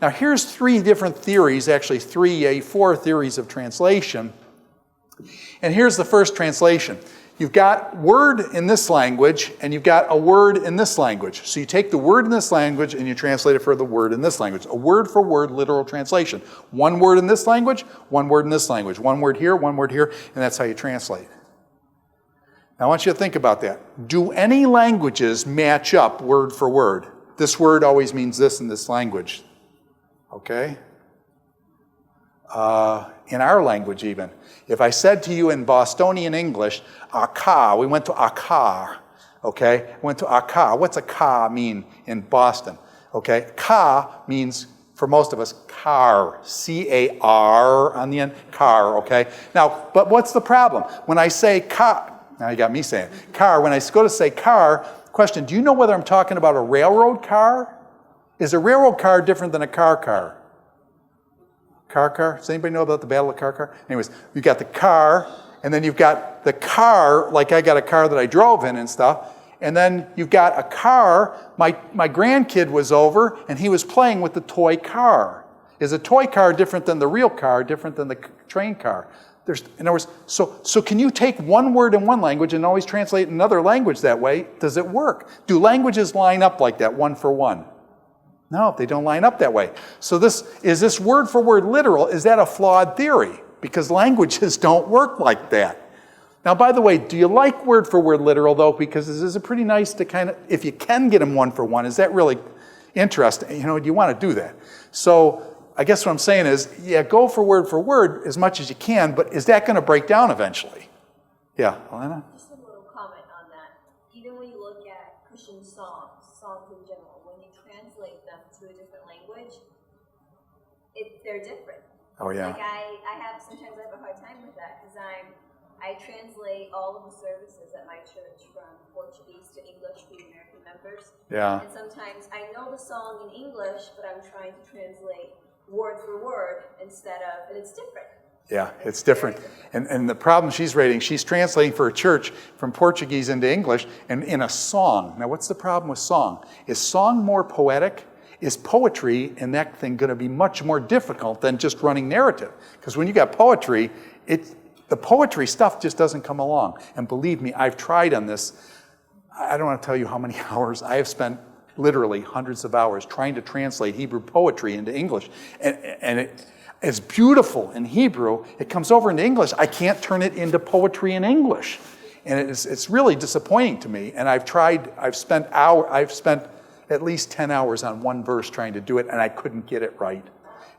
Now here's three different theories, actually four theories of translation. And here's the first translation. You've got word in this language, and you've got a word in this language. So you take the word in this language, and you translate it for the word in this language. A word-for-word literal translation. One word in this language, one word in this language. One word here, and that's how you translate. Now I want you to think about that. Do any languages match up word for word? This word always means this in this language. Okay? In our language even. If I said to you in Bostonian English, "aka," we went to "aka," okay? Went to "aka." What's a "ka" mean in Boston? Okay? "Ka" means, for most of us, car. C-A-R on the end, car, okay? Now, but what's the problem? When I say "ka," now you got me saying car, when I go to say car, question, do you know whether I'm talking about a railroad car? Is a railroad car different than a car? Car? Does anybody know about the Battle of Car? Anyways, you've got the car, and then you've got the car, like I got a car that I drove in and stuff, and then you've got a car, my grandkid was over, and he was playing with the toy car. Is a toy car different than the real car, different than the train car? In other words, so can you take one word in one language and always translate in another language that way? Does it work? Do languages line up like that, one for one? No, they don't line up that way. So is this word for word literal? Is that a flawed theory? Because languages don't work like that. Now, by the way, do you like word for word literal though? Because this is a pretty nice to kind of, if you can get them one for one, is that really interesting? You know, do you want to do that? So I guess what I'm saying is, yeah, go for word as much as you can, but is that going to break down eventually? Yeah, Alana? Just a little comment on that. Even when you look at Christian songs in general, when you translate them to a different language, they're different. Oh yeah. Like sometimes I have a hard time with that because I translate all of the services at my church from Portuguese to English for the American members. Yeah. And sometimes I know the song in English, but I'm trying to translate word for word and it's different. Yeah, it's different. And the problem she's raising, she's translating for a church from Portuguese into English and in a song. Now, what's the problem with song? Is song more poetic? Is poetry in that thing going to be much more difficult than just running narrative? Because when you got poetry, the poetry stuff just doesn't come along. And believe me, I've tried on this. I don't want to tell you how many hours. I have spent literally hundreds of hours trying to translate Hebrew poetry into English. And it's beautiful in Hebrew. It comes over into English. I can't turn it into poetry in English. And it's really disappointing to me. And I've spent at least 10 hours on one verse trying to do it, and I couldn't get it right.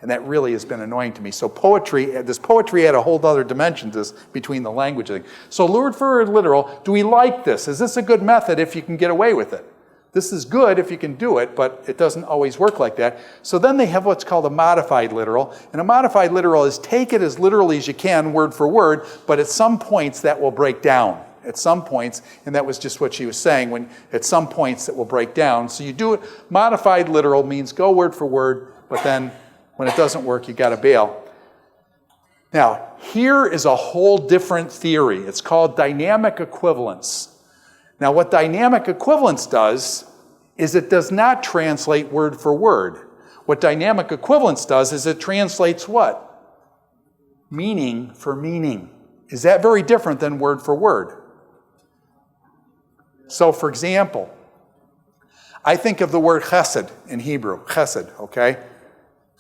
And that really has been annoying to me. So this poetry had a whole other dimension to this between the language thing. So word for word literal, do we like this? Is this a good method if you can get away with it? This is good if you can do it, but it doesn't always work like that. So then they have what's called a modified literal. And a modified literal is take it as literally as you can, word for word, but at some points that will break down. At some points, and that was just what she was saying, at some points it will break down. So you do it, modified literal means go word for word, but then when it doesn't work, you got to bail. Now, here is a whole different theory. It's called dynamic equivalence. Now, what dynamic equivalence does is it does not translate word for word. What dynamic equivalence does is it translates what? Meaning for meaning. Is that very different than word for word? So, for example, I think of the word chesed in Hebrew. Chesed, okay?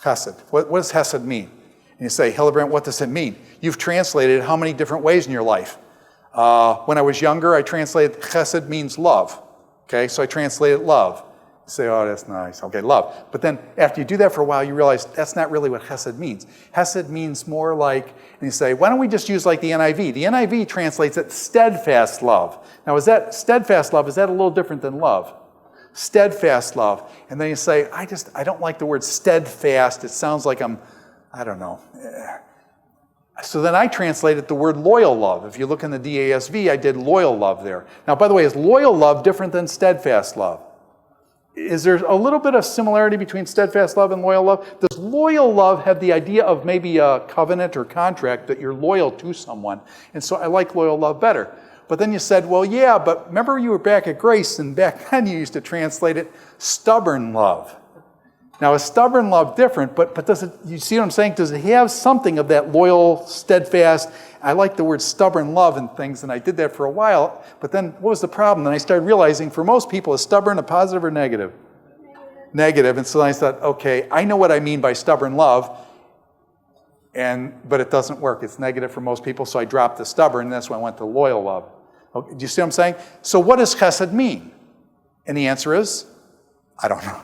Chesed. What does chesed mean? And you say, Hildebrandt, what does it mean? You've translated it how many different ways in your life? When I was younger, I translated chesed means love. Okay, so I translated love. You say, oh, that's nice. Okay, love. But then after you do that for a while, you realize that's not really what chesed means. Chesed means more like, and you say, why don't we just use like the NIV? The NIV translates it steadfast love. Now, is that steadfast love, is that a little different than love? Steadfast love. And then you say, I don't like the word steadfast. It sounds like I don't know. So then I translated the word loyal love. If you look in the DASV, I did loyal love there. Now, by the way, is loyal love different than steadfast love? Is there a little bit of similarity between steadfast love and loyal love? Does loyal love have the idea of maybe a covenant or contract that you're loyal to someone? And so I like loyal love better. But then you said, well, yeah, but remember you were back at Grace, and back then you used to translate it stubborn love. Now, is stubborn love different, but does it, you see what I'm saying? Does it have something of that loyal, steadfast, I like the word stubborn love and things, and I did that for a while, but then what was the problem? Then I started realizing for most people, is stubborn a positive or negative? Negative. And so I thought, okay, I know what I mean by stubborn love, but it doesn't work. It's negative for most people, so I dropped the stubborn, and that's when I went to loyal love. Okay, do you see what I'm saying? So what does chesed mean? And the answer is, I don't know.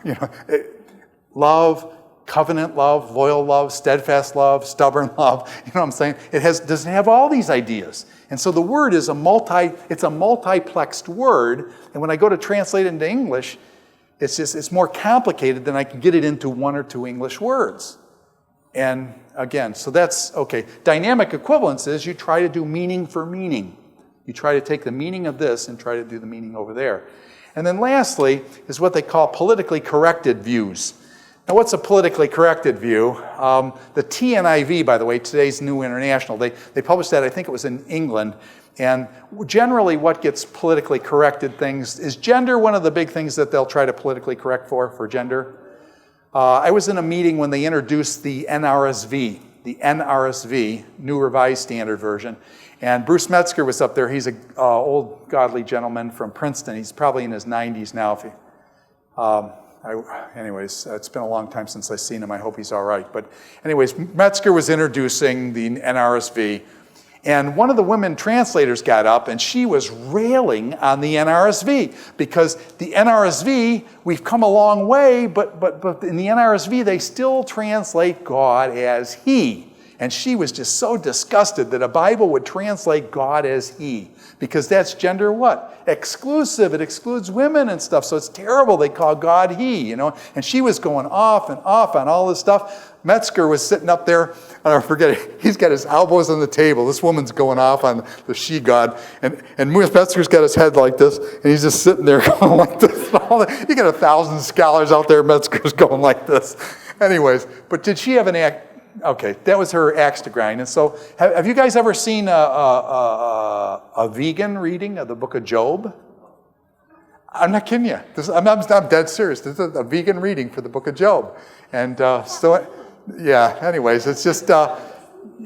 Love, covenant love, loyal love, steadfast love, stubborn love. You know what I'm saying? Does it have all these ideas? And so the word is it's a multiplexed word, and when I go to translate it into English, it's more complicated than I can get it into one or two English words. And again, so that's okay. Dynamic equivalence is you try to do meaning for meaning. You try to take the meaning of this and try to do the meaning over there. And then lastly is what they call politically corrected views. Now, what's a politically corrected view? The TNIV, by the way, today's New International, they published that, I think it was in England. And generally what gets politically corrected things, is gender one of the big things that they'll try to politically correct for gender? I was in a meeting when they introduced the NRSV, New Revised Standard Version. And Bruce Metzger was up there. He's an old godly gentleman from Princeton. He's probably in his 90s now. Anyways, it's been a long time since I've seen him. I hope he's all right. But anyways, Metzger was introducing the NRSV. And one of the women translators got up and she was railing on the NRSV because the NRSV, we've come a long way, but in the NRSV, they still translate God as He. And she was just so disgusted that a Bible would translate God as He. Because that's gender what? Exclusive. It excludes women and stuff. So it's terrible. They call God He, And she was going off and off on all this stuff. Metzger was sitting up there. I don't forget it. He's got his elbows on the table. This woman's going off on the she God. And Metzger's got his head like this. And he's just sitting there going like this. You got 1,000 scholars out there. Metzger's going like this. Anyways, but did she have an act? Okay, that was her axe to grind. And so, have you guys ever seen a vegan reading of the book of Job? I'm not kidding you. I'm dead serious. This is a vegan reading for the book of Job. And anyways, it's just,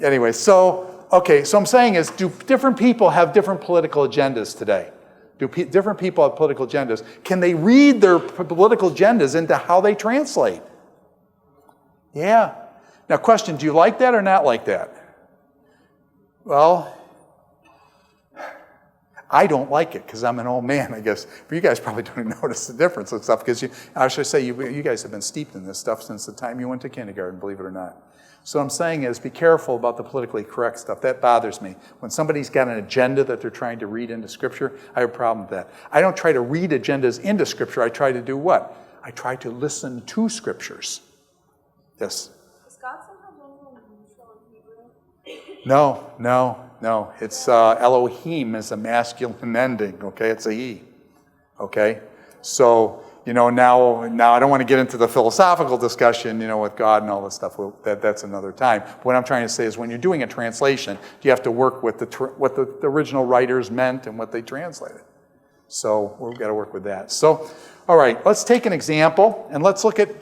anyway. So I'm saying is, do different people have different political agendas today? Do different people have political agendas? Can they read their political agendas into how they translate? Yeah. Now, question, do you like that or not like that? Well, I don't like it because I'm an old man, I guess. But you guys probably don't notice the difference and stuff because I should say you guys have been steeped in this stuff since the time you went to kindergarten, believe it or not. So what I'm saying is be careful about the politically correct stuff. That bothers me. When somebody's got an agenda that they're trying to read into Scripture, I have a problem with that. I don't try to read agendas into Scripture. I try to do what? I try to listen to Scriptures. Yes? No. It's Elohim is a masculine ending, okay? It's a he, okay? So, now I don't want to get into the philosophical discussion, with God and all this stuff. That's another time. But what I'm trying to say is when you're doing a translation, you have to work with what the original writers meant and what they translated. So we've got to work with that. So, all right, let's take an example, and let's look at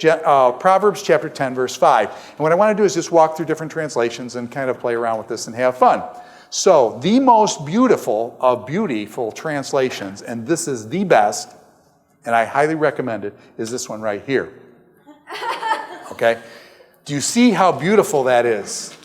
Proverbs chapter 10, verse 5. And what I want to do is just walk through different translations and kind of play around with this and have fun. So, the most beautiful of beautiful translations, and this is the best, and I highly recommend it, is this one right here. Okay? Do you see how beautiful that is?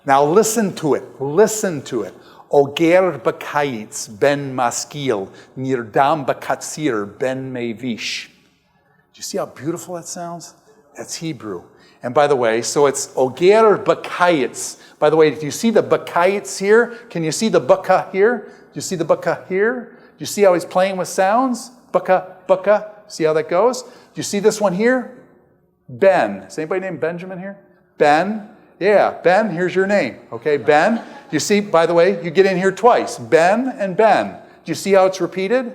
Now listen to it. Listen to it. Oger b'kayitz ben maskil, nirdam b'katzir ben mevish. Do you see how beautiful that sounds? That's Hebrew. And by the way, so it's oger b'kayitz. By the way, do you see the b'kayitz here? Can you see the baka here? Do you see the baka here? Do you see how he's playing with sounds? Baka. See how that goes? Do you see this one here? Ben. Is anybody named Benjamin here? Ben. Yeah, Ben, here's your name. Okay, Ben. You see, by the way, you get in here twice. Ben and Ben. Do you see how it's repeated?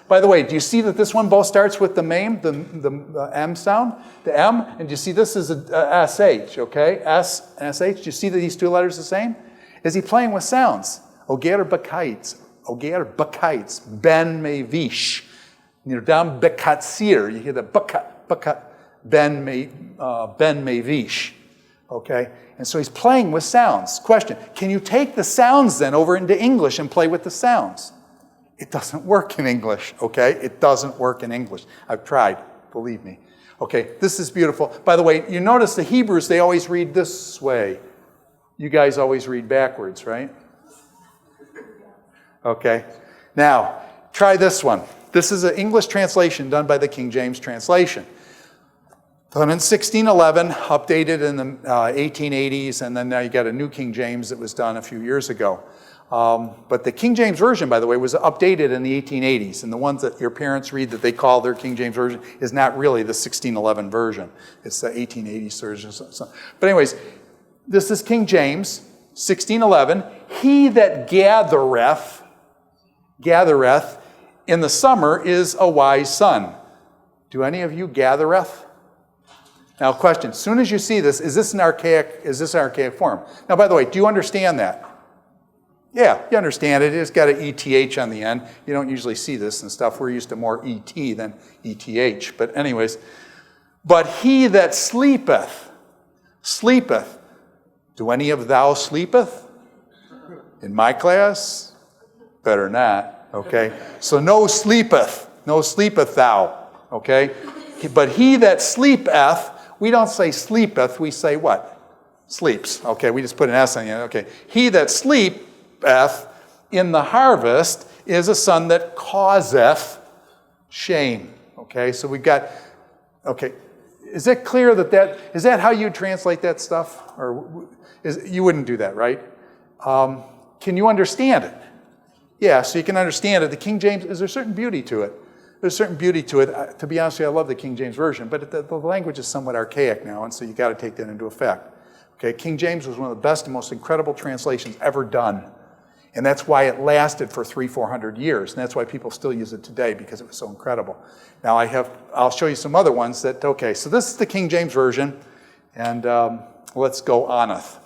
By the way, do you see that this one both starts with the meme, the M sound? The M, and do you see this is a SH, okay? S and SH. Do you see that these two letters are the same? Is he playing with sounds? Oger b'kayitz, Ben mevish. Nirdam bekatzir. You hear the baka. Ben Mavish. Okay? And so he's playing with sounds. Question, can you take the sounds then over into English and play with the sounds? It doesn't work in English, okay? It doesn't work in English. I've tried, believe me. Okay, this is beautiful. By the way, you notice the Hebrews, they always read this way. You guys always read backwards, right? Okay. Now, try this one. This is an English translation done by the King James translation. Done in 1611, updated in the 1880s, and then now you got a new King James that was done a few years ago. But the King James Version, by the way, was updated in the 1880s, and the ones that your parents read that they call their King James Version is not really the 1611 version. It's the 1880s version. But anyways, this is King James, 1611. He that gathereth in the summer is a wise son. Do any of you gathereth? Now, question, as soon as you see this, is this an archaic form? Now, by the way, do you understand that? Yeah, you understand it. It's got an ETH on the end. You don't usually see this and stuff. We're used to more ET than ETH. But anyways, but he that sleepeth. Do any of thou sleepeth? In my class? Better not, okay? So no sleepeth thou, okay? But he that sleepeth, we don't say sleepeth, we say what? Sleeps, okay? We just put an S on it, okay? He that sleepeth in the harvest is a son that causeth shame, okay? So we've got, okay, is it clear is that how you translate that stuff? Or you wouldn't do that, right? Can you understand it? Yeah, so you can understand it. The King James, is there certain beauty to it? There's certain beauty to it. To be honest with you, I love the King James Version, but the language is somewhat archaic now, and so you got to take that into effect. Okay, King James was one of the best and most incredible translations ever done. And that's why it lasted for 300-400 years. And that's why people still use it today, because it was so incredible. Now I'll show you some other ones that, okay, so this is the King James Version, and let's go oneth.